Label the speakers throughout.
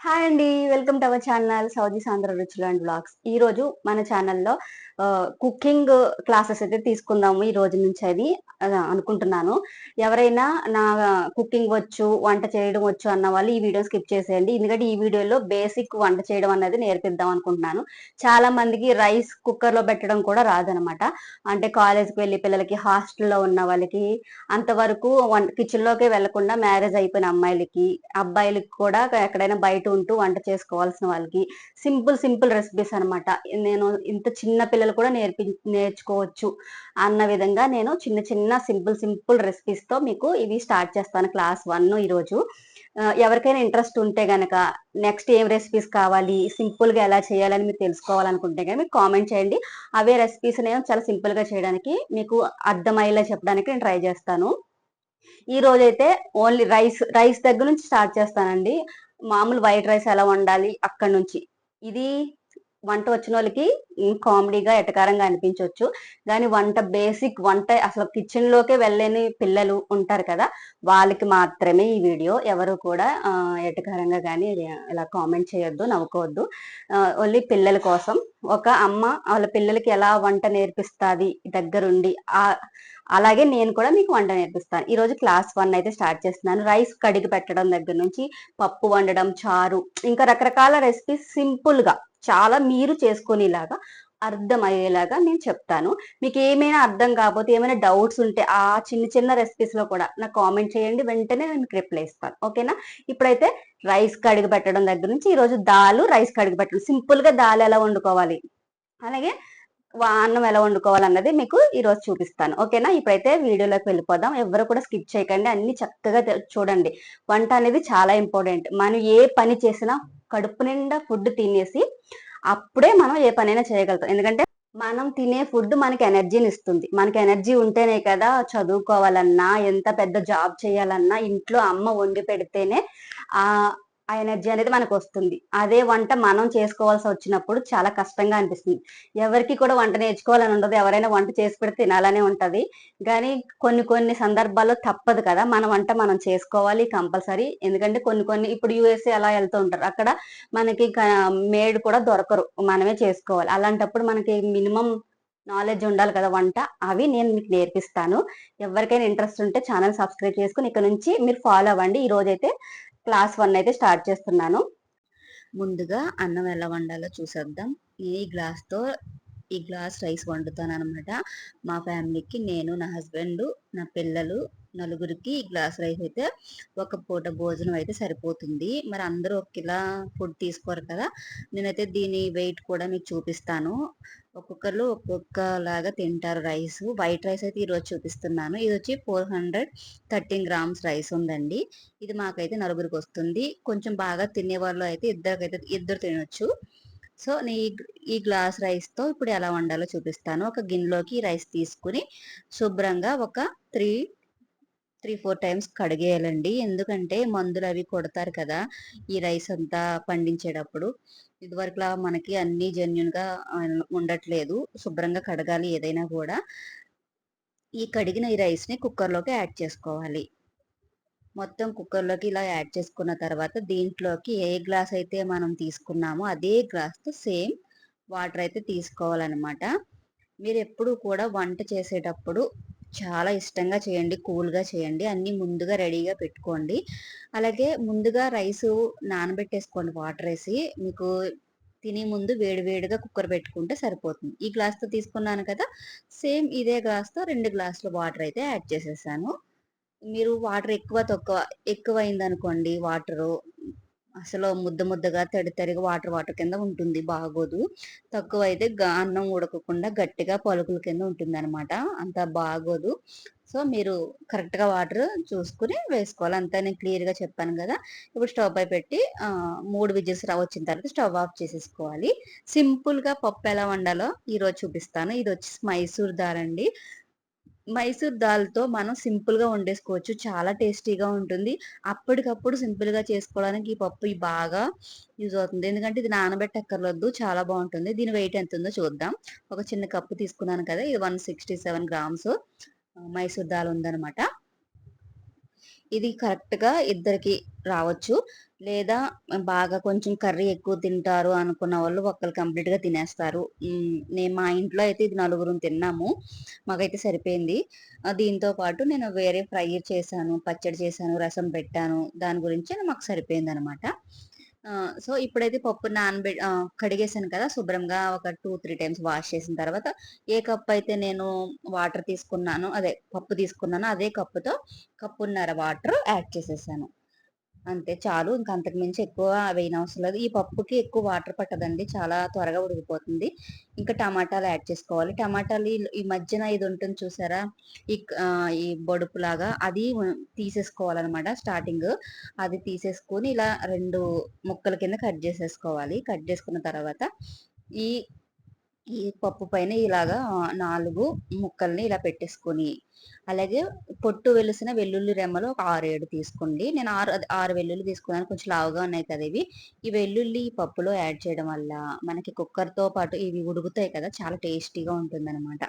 Speaker 1: Hi అండి. Welcome to our channel సౌజీ సాంద్ర రుచులు అండ్ వ్లాగ్స్. ఈరోజు మన ఛానల్‌లో కుకింగ్ క్లాసెస్ అయితే తీసుకుందాము ఈ రోజు నుంచి అని అనుకుంటున్నాను. ఎవరైనా నా కుకింగ్ వచ్చు, వంట చేయడం వచ్చు అన్న వాళ్ళు ఈ వీడియో స్కిప్ చేసేయండి. ఎందుకంటే ఈ వీడియోలో బేసిక్ వంట చేయడం అన్నది నేర్పిద్దాం అనుకుంటున్నాను. చాలా మందికి రైస్ కుక్కర్‌లో పెట్టడం కూడా రాదనమాట. అంటే కాలేజ్‌కి వెళ్ళి పిల్లలకి, హాస్టల్‌లో ఉన్న వాళ్ళకి అంతవరకు కిచెన్‌లోకే వెళ్ళకుండా మ్యారేజ్ అయిపోయిన అమ్మాయిలకి, అబ్బాయిలకి కూడా ఎక్కడైనా బయట ఉంటూ వంట చేసుకోవాల్సిన వాళ్ళకి సింపుల్ సింపుల్ రెసిపీస్ అనమాట. నేను ఇంత చిన్న పిల్లలు కూడా నేర్చుకోవచ్చు అన్న విధంగా నేను చిన్న చిన్న సింపుల్ సింపుల్ రెసిపీస్‌తో మీకు ఇవి స్టార్ట్ చేస్తాను క్లాస్ 1 ఈరోజు. ఎవరికైనా ఇంట్రెస్ట్ ఉంటే గనక నెక్స్ట్ ఏం రెసిపీస్ కావాలి, సింపుల్‌గా ఎలా చేయాలని మీరు తెలుసుకోవాలనుకుంటే గనక మీరు కామెంట్ చేయండి. అవే రెసిపీస్ నేను చాలా సింపుల్‌గా చేయడానికి మీకు అర్థమయ్యేలా చెప్పడానికి నేను ట్రై చేస్తాను. ఈ రోజైతే ఓన్లీ రైస్ దగ్గర నుంచి స్టార్ట్ చేస్తానండి. మామూలు వైట్ రైస్ ఎలా వండాలి అక్కడి నుంచి. ఇది వంట వచ్చినోళ్ళకి కామెడీగా, ఎటకారంగా అనిపించొచ్చు. గానీ బేసిక్ వంట అసలు కిచెన్‌లోకే వెళ్ళని పిల్లలు ఉంటారు కదా! వాళ్ళకి మాత్రమే ఈ వీడియో. ఎవరు కూడా ఎటకారంగా గానీ ఇలా కామెంట్ చేయొద్దు, నవ్వుకోవద్దు. ఓన్లీ పిల్లల కోసం. ఒక అమ్మ వాళ్ళ పిల్లలకి ఎలా వంట నేర్పిస్తాది దగ్గరుండి. అలాగే నేను కూడా మీకు వంట నేర్పిస్తాను. ఈరోజు క్లాస్ 1 అయితే స్టార్ట్ చేస్తున్నాను. రైస్ కడిగి పెట్టడం దగ్గర నుంచి పప్పు వండడం, చారు ఇంకా రకరకాల రెసిపీస్ సింపుల్‌గా చాలా మీరు చేసుకునేలాగా అర్థమయ్యేలాగా నేను చెప్తాను. మీకేమైనా అర్థం కాకపోతే ఏమైనా డౌట్స్ ఉంటే ఆ చిన్న చిన్న రెసిపీస్‌లో కూడా నాకు కామెంట్ చేయండి. వెంటనే నేను మీకు రిప్లై ఇస్తాను. ఓకేనా? ఇప్పుడైతే రైస్ కడిగి పెట్టడం దగ్గర నుంచి ఈరోజు రైస్ కడిగి పెట్టడం. సింపుల్‌గా దాల్ ఎలా వండుకోవాలి, అలాగే అన్నం ఎలా వండుకోవాలన్నది మీకు ఈరోజు చూపిస్తాను. ఓకేనా? ఇప్పుడైతే వీడియోలోకి వెళ్ళిపోదాం. ఎవ్వరు కూడా స్కిప్ చేయకండి. అన్ని చక్కగా చూడండి. వంట అనేది చాలా ఇంపార్టెంట్. మనం ఏ పని చేసినా కడుపు నిండా ఫుడ్ తినేసి అప్పుడే మనం ఏ పనైనా చేయగలుగుతాం. ఎందుకంటే మనం తినే ఫుడ్ మనకి ఎనర్జీనిస్తుంది. మనకి ఎనర్జీ ఉంటేనే కదా చదువుకోవాలన్నా, ఎంత పెద్ద జాబ్ చేయాలన్నా ఇంట్లో అమ్మ వండి పెడితేనే ఆహ్, ఆ ఎనర్జీ అనేది మనకొస్తుంది. అదే వంట మనం చేసుకోవాల్సి వచ్చినప్పుడు చాలా కష్టంగా అనిపిస్తుంది. ఎవరికీ కూడా వంట నేర్చుకోవాలని ఉండదు. ఎవరైనా వంట చేసి పెడితే తినాలనే ఉంటది. గానీ కొన్ని కొన్ని సందర్భాల్లో తప్పదు కదా! మన వంట మనం చేసుకోవాలి కంపల్సరీ. ఎందుకంటే కొన్ని కొన్ని ఇప్పుడు యూఎస్ఏ అలా ఎళ్తూ ఉంటారు. అక్కడ మనకి మేడ్ కూడా దొరకరు. మనమే చేసుకోవాలి. అలాంటప్పుడు మనకి మినిమమ్ నాలెడ్జ్ ఉండాలి కదా వంట. అవి నేను మీకు నేర్పిస్తాను. ఎవరికైనా ఇంట్రెస్ట్ ఉంటే ఛానెల్ సబ్స్క్రైబ్ చేసుకొని ఇక నుంచి మీరు ఫాలో అవ్వండి. ఈరోజైతే క్లాస్ 1 అయితే స్టార్ట్ చేస్తున్నాను. ముందుగా అన్నం ఎలా వండాలో చూసేద్దాం. ఈ గ్లాస్‌తో ఈ గ్లాస్ రైస్ వండుతాననమాట. మా ఫ్యామిలీకి నేను, నా హస్బెండు, నా పిల్లలు నలుగురికి ఈ గ్లాస్ రైస్ అయితే ఒక పూట భోజనం అయితే సరిపోతుంది. మరి అందరూ ఒకేలా ఫుడ్ తీసుకోరు కదా! నేనైతే దీని వెయిట్ కూడా మీకు చూపిస్తాను. ఒక్కొక్కళ్ళు ఒక్కొక్కలాగా తింటారు రైసు. వైట్ రైస్ అయితే ఈరోజు చూపిస్తున్నాను. ఇదొచ్చి 413 గ్రామ్స్ రైస్ ఉందండి. ఇది మాకైతే నలుగురికొస్తుంది. కొంచెం బాగా తినేవాళ్ళు అయితే ఇద్దరు తినొచ్చు. సో, ఈ గ్లాస్ రైస్‌తో ఇప్పుడు ఎలా వండాలో చూపిస్తాను. ఒక గిన్నెలోకి రైస్ తీసుకొని శుభ్రంగా ఒక 4 టైమ్స్ కడిగేయాలండి. ఎందుకంటే మందులవి కొడతారు కదా! ఈ రైస్ అంతా పండించేటప్పుడు. ఇదివరకులా మనకి అన్నీ జెన్యూన్‌గా ఉండట్లేదు. శుభ్రంగా కడగాలి ఏదైనా గూడా. ఈ కడిగిన ఈ రైస్‌ని కుక్కర్‌లోకి యాడ్ చేసుకోవాలి. మొత్తం కుక్కర్‌లోకి ఇలా యాడ్ చేసుకున్న తర్వాత దీంట్లోకి ఏ గ్లాస్ అయితే మనం తీసుకున్నామో అదే గ్లాస్‌తో సేమ్ వాటర్ అయితే తీసుకోవాలనమాట. మీరెప్పుడు కూడా వంట చేసేటప్పుడు చాలా ఇష్టంగా చేయండి. కూల్‌గా చేయండి. అన్నీ ముందుగా రెడీగా పెట్టుకోండి. అలాగే ముందుగా రైసు నానబెట్టేసుకోండి వాటరేసి. మీకు తినే ముందు వేడి వేడిగా కుక్కర్ పెట్టుకుంటే సరిపోతుంది. ఈ గ్లాస్‌తో తీసుకున్నాను కదా! సేమ్ ఇదే గ్లాస్‌తో 2 గ్లాసులు వాటర్ అయితే యాడ్ చేసేసాను. మీరు వాటర్ ఎక్కువయిందనుకోండి వాటరు, అసలు ముద్ద ముద్దగా, తడి తడిగా వాటర్ కింద ఉంటుంది. బాగోదు. తక్కువైతే అన్నం ఉడకకుండా గట్టిగా పలుకుల కింద ఉంటుందనమాట. అంత బాగోదు. సో, మీరు కరెక్ట్‌గా వాటర్ చూసుకొని వేసుకోవాలి. అంతా నేను క్లియర్‌గా చెప్పాను గదా! ఇప్పుడు స్టవ్ పై పెట్టి 3 విజిల్స్ వచ్చిన తర్వాత స్టవ్ ఆఫ్ చేసేసుకోవాలి. సింపుల్‌గా పప్పు ఎలా వండాలో ఈరోజు చూపిస్తాను. ఇదొచ్చి మైసూర్ దాల్ అండి. మైసూర్ దాల్‌తో మనం సింపుల్‌గా వండేసుకోవచ్చు. చాలా టేస్టీగా ఉంటుంది. అప్పటికప్పుడు సింపుల్‌గా చేసుకోవడానికి ఈ పప్పు బాగా యూజ్ అవుతుంది. ఎందుకంటే ఇది నానబెట్టక్కర్లేదు. చాలా బావుంటుంది. దీని వెయిట్ ఎంతుందో చూద్దాం. ఒక చిన్న కప్పు తీసుకున్నాను కదా! ఇది 167 గ్రామ్స్ మైసూర్ దాల్ ఉందనమాట. ఇది కరెక్ట్‌గా ఇద్దరికి రావచ్చు. లేదా బాగా కొంచెం కర్రీ ఎక్కువ తింటారు అనుకున్న వాళ్ళు ఒక్కళ్ళు కంప్లీట్‌గా తినేస్తారు. మా ఇంట్లో అయితే ఇది నలుగురం తిన్నాము. మాకైతే సరిపోయింది. దీంతో పాటు నేను వేరే ఫ్రై చేశాను, పచ్చడి చేశాను, రసం పెట్టాను. దాని గురించి మాకు సరిపోయిందనమాట. సో, ఇప్పుడైతే పప్పు కడిగేసాను కదా! శుభ్రంగా ఒక 2, 3 టైమ్స్ వాష్ చేసిన తర్వాత ఏ కప్ అయితే నేను వాటర్ తీసుకున్నానో అదే పప్పు తీసుకున్నానో అదే కప్పుతో కప్పున్నర వాటర్ యాడ్ చేసేసాను. అంతే చాలు. ఇంక అంతకు మించి ఎక్కువ వేయనవసరం లేదు. ఈ పప్పుకి ఎక్కువ వాటర్ పట్టదండి. చాలా త్వరగా ఉడికిపోతుంది. ఇంకా టమాటాలు యాడ్ చేసుకోవాలి. టమాటాలు ఈ మధ్యన ఇది ఉంటుంది చూసారా? ఈ బొడుపులాగా అది తీసేసుకోవాలనమాట స్టార్టింగ్. అది తీసేసుకొని ఇలా 2 ముక్కల కింద కట్ చేసేసుకోవాలి. కట్ చేసుకున్న తర్వాత ఈ ఈ పప్పు పైన ఇలాగా 4 ముక్కల్ని ఇలా పెట్టేసుకొని, అలాగే పొట్టు వెలిసిన వెల్లుల్లి రెమ్మలు ఒక 6, 7 తీసుకోండి. నేను 6 వెల్లుల్లి తీసుకున్నాను. కొంచెం లావుగా ఉన్నాయి కదా ఇవి. ఈ వెల్లుల్లి ఈ పప్పులో యాడ్ చేయడం వల్ల మనకి కుక్కర్‌తో పాటు ఇవి ఉడుకుతాయి కదా! చాలా టేస్టీగా ఉంటుందనమాట.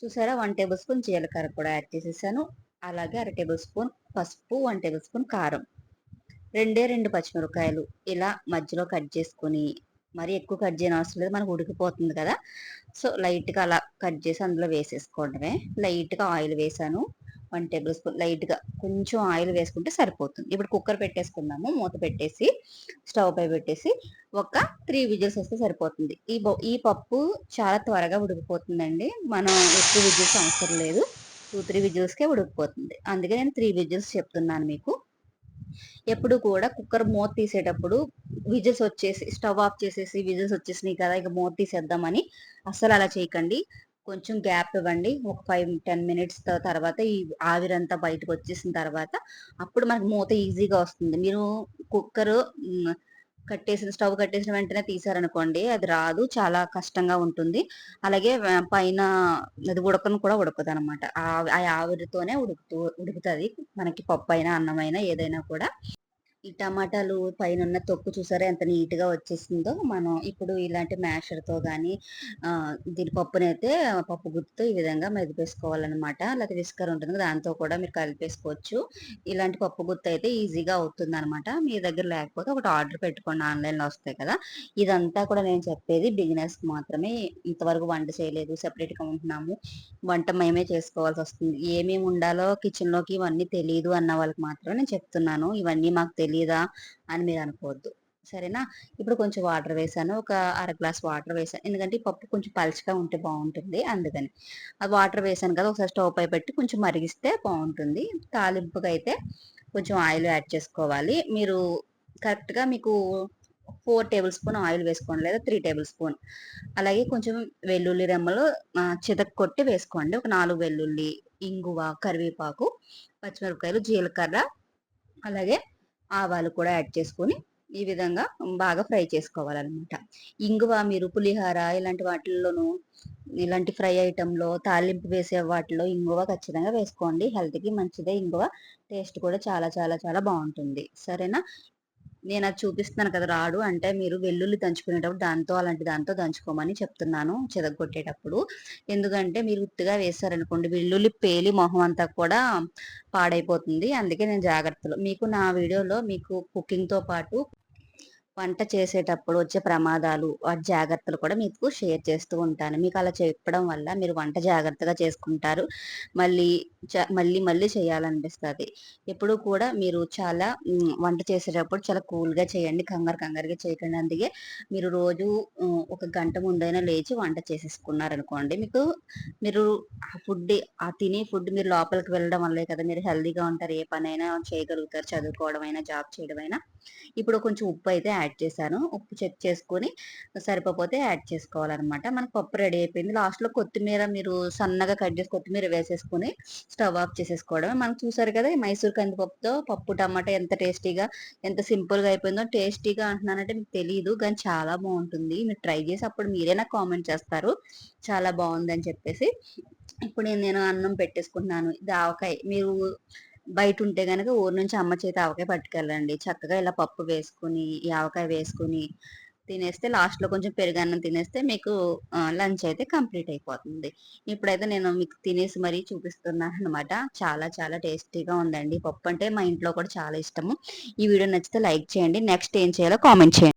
Speaker 1: చూసారా 1 టేబుల్ స్పూన్ జీలకర్ర కూడా యాడ్ చేసేసాను. అలాగే అర టేబుల్ స్పూన్ పసుపు, 1 టేబుల్ స్పూన్ కారం. 2 పచ్చిమిరపకాయలు ఇలా మధ్యలో కట్ చేసుకొని, మరీ ఎక్కువ కట్ చేయనవసరం లేదు. మనకు ఉడికిపోతుంది కదా! సో, లైట్‌గా అలా కట్ చేసి అందులో వేసేసుకోవడమే. లైట్‌గా ఆయిల్ వేశాను. 1 టేబుల్ స్పూన్ లైట్‌గా కొంచెం ఆయిల్ వేసుకుంటే సరిపోతుంది. ఇప్పుడు కుక్కర్ పెట్టేసుకుందాము. మూత పెట్టేసి, స్టవ్ పై పెట్టేసి ఒక 3 విజిల్స్ వస్తే సరిపోతుంది. ఈ పప్పు చాలా త్వరగా ఉడికిపోతుందండి. మనం ఎక్కువ విజిల్స్ అవసరం లేదు. 2, 3 విజిల్స్‌కే ఉడికిపోతుంది. అందుకే నేను 3 విజిల్స్ చెప్తున్నాను మీకు. ఎప్పుడు కూడా కుక్కర్ మూత తీసేటప్పుడు విజిల్స్ వచ్చేసి స్టవ్ ఆఫ్ చేసేసి విజిల్స్ వచ్చేసినాయి కదా! ఇక మూత తీసేద్దామని అస్సలు అలా చేయకండి. కొంచెం గ్యాప్ ఇవ్వండి. ఒక 5, 10 మినిట్స్ తర్వాత ఈ ఆవిరంతా బయటకొచ్చేసిన తర్వాత అప్పుడు మనకు మూత ఈజీగా వస్తుంది. మీరు కుక్కరు స్టవ్ కట్టేసిన వెంటనే తీశారనుకోండి అది రాదు. చాలా కష్టంగా ఉంటుంది. అలాగే పైన అది ఉడకను కూడా ఉడకదనమాట. ఆ ఆవిరితోనే ఉడుకుతది. మనకి పప్పయినా, అన్నమైనా ఏదైనా కూడా. ఈ టమాటాలు పైనున్న తొక్కు చూసారా ఎంత నీట్‌గా వచ్చేసిందో. మనం ఇప్పుడు ఇలాంటి మ్యాషర్‌తో గానీ దీని పప్పునైతే పప్పు గుత్తితో ఈ విధంగా మెదిపేసుకోవాలనమాట. లేతే విస్కర్ ఉంటుంది కదా! దాంతో కూడా మీరు కలిపేసుకోవచ్చు. ఇలాంటి పప్పు గుత్తయితే ఈజీగా అవుతుందనమాట. మీ దగ్గర లేకపోతే ఒకటి ఆర్డర్ పెట్టుకోండి. ఆన్‌లైన్‌లో వస్తాయి కదా! ఇదంతా కూడా నేను చెప్పేది బిగినర్స్‌కి మాత్రమే. ఇంతవరకు వంట చేయలేదు, సెపరేట్‌గా ఉంటున్నాము. వంట మేమే చేసుకోవాల్సొస్తుంది. ఏమేమి ఉండాలో కిచెన్‌లోకి ఇవన్నీ తెలీదు అన్న వాళ్ళకి మాత్రం నేను చెప్తున్నాను. ఇవన్నీ మాకు తెలీదా అని మీరు అనుకోవద్దు. సరేనా? ఇప్పుడు కొంచెం వాటర్ వేసాను. ఒక అర గ్లాస్ వాటర్ వేసాను. ఎందుకంటే ఈ పప్పు కొంచెం పలచగా ఉంటే బావుంటుంది అందుకని. ఆ వాటర్ వేసాను కదా! ఒకసారి స్టవ్ పై పెట్టి కొంచెం మరిగిస్తే బావుంటుంది. తాలింపుకైతే కొంచెం ఆయిల్ యాడ్ చేసుకోవాలి. మీరు కరెక్ట్‌గా మీకు 4 టేబుల్ స్పూన్ ఆయిల్ వేసుకోండి. లేదా 3 టేబుల్ స్పూన్. అలాగే కొంచెం వెల్లుల్లి రెమ్మలు చితక్కొట్టి వేసుకోండి. ఒక 4 వెల్లుల్లి, ఇంగువ, కరివేపాకు, పచ్చిమిరపకాయలు, జీలకర్ర, అలాగే ఆవాలు కూడా యాడ్ చేసుకొని ఈ విధంగా బాగా ఫ్రై చేసుకోవాలనమాట. ఇంగువ మీరు పులిహోర ఇలాంటి వాటిల్లోనూ ఇలాంటి ఫ్రై ఐటెమ్‌లో తాలింపు వేసే వాటిలో ఇంగువ ఖచ్చితంగా వేసుకోండి. హెల్త్‌కి మంచిదే ఇంగువ. టేస్ట్ కూడా చాలా చాలా చాలా బావుంటుంది. సరేనా? నేనది చూపిస్తున్నాను కదా! రాడు అంటే మీరు వెల్లుల్లి దంచుకునేటప్పుడు అలాంటి దాంతో దంచుకోమని చెప్తున్నాను చితగ్గొట్టేటప్పుడు. ఎందుకంటే మీరు ఉత్తిగా వేశారనుకోండి వెల్లుల్లి పేలి మొహం అంతా కూడా పాడైపోతుంది. అందుకే నేను జాగ్రత్తలు మీకు నా వీడియోలో మీకు కుకింగ్‌తో పాటు వంట చేసేటప్పుడు వచ్చే ప్రమాదాలు, వాటి జాగ్రత్తలు కూడా మీకు షేర్ చేస్తూ ఉంటాను. మీకలా చెప్పడం వల్ల మీరు వంట జాగ్రత్తగా చేసుకుంటారు. మళ్ళీ మళ్ళీ మళ్ళీ చేయాలనిపిస్తది. ఎప్పుడూ కూడా మీరు చాలా వంట చేసేటప్పుడు చాలా కూల్‌గా చేయండి. కంగారుగా చేయకండి. అందుకే మీరు రోజు ఒక గంట ముందైనా లేచి వంట చేసేసుకున్నారనుకోండి, మీరు తినే ఫుడ్ మీరు లోపలికి వెళ్ళడం వల్లే కదా మీరు హెల్తీగా ఉంటారు. ఏ పనైనా చేయగలుగుతారు. చదువుకోవడమైనా, జాబ్ చేయడమైనా. ఇప్పుడు కొంచెం ఉప్పయితే యాడ్ చేశాను. ఉప్పు చెక్ చేసుకొని సరిపోకపోతే యాడ్ చేసుకోవాలనమాట. మనకు పప్పు రెడీ అయిపోయింది. లాస్ట్‌లో కొత్తిమీర మీరు సన్నగా కట్ చేసి కొత్తిమీర వేసేసుకొని స్టవ్ ఆఫ్ చేసేసుకోవడమే. మనం చూసారు కదా! ఈ మైసూర్ కందిపప్పుతో పప్పు టమాటా ఎంత టేస్టీగా, ఎంత సింపుల్‌గా అయిపోయిందో. టేస్టీగా అంటున్నానంటే మీకు తెలీదు. కానీ చాలా బావుంటుంది. మీరు ట్రై చేసి అప్పుడు మీరే నాకు కామెంట్ చేస్తారు. చాలా బావుందని చెప్పేసి. ఇప్పుడు నేను అన్నం పెట్టేసుకుంటున్నాను. ఇది ఆవకాయ మీరు బయటుంటే గనక ఊరు నుంచి అమ్మ చేత ఆవకాయ పట్టుకెళ్ళండి. చక్కగా ఇలా పప్పు వేసుకొని, ఈ ఆవకాయ వేసుకొని తినేస్తే లాస్ట్‌లో కొంచెం పెరుగన్నం తినేస్తే మీకు లంచ్ అయితే కంప్లీట్ అయిపోతుంది. ఇప్పుడైతే నేను మీకు తినేసి మరీ చూపిస్తున్నాననమాట. చాలా చాలా టేస్టీగా ఉందండి. పప్పు అంటే మా ఇంట్లో కూడా చాలా ఇష్టము. ఈ వీడియో నచ్చితే లైక్ చేయండి. నెక్స్ట్ ఏం చేయాలో కామెంట్ చేయండి.